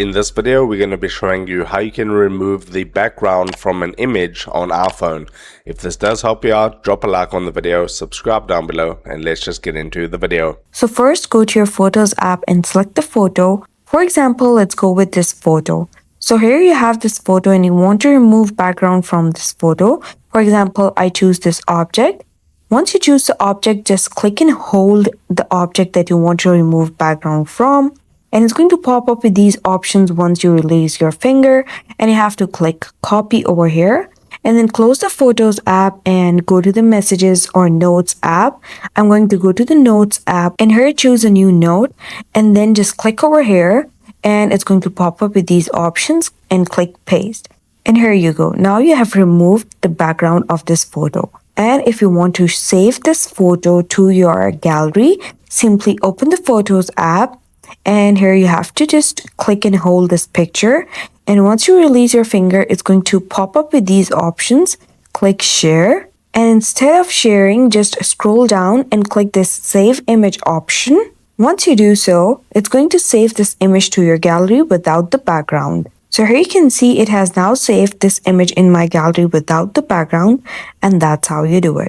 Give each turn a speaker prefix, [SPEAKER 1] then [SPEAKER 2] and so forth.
[SPEAKER 1] In this video, we're going to be showing you how you can remove the background from an image on iPhone. If this does help you out, drop a like on the video, subscribe down below, and let's just get into the video.
[SPEAKER 2] So first, go to your Photos app and select the photo. For example, let's go with this photo. So here you have this photo and you want to remove background from this photo. For example, I choose this object. Once you choose the object, just click and hold the object that you want to remove background from. And it's going to pop up with these options once you release your finger, and you have to click copy over here and then close the Photos app and go to the Messages or Notes app. I'm going to go to the Notes app and here choose a new note and then just click over here and it's going to pop up with these options and click paste. And here you go. Now you have removed the background of this photo. And if you want to save this photo to your gallery, simply open the Photos app. And here you have to just click and hold this picture. And once you release your finger, it's going to pop up with these options. Click share. And instead of sharing, just scroll down and click this save image option. Once you do so, it's going to save this image to your gallery without the background. So here you can see it has now saved this image in my gallery without the background. And that's how you do it.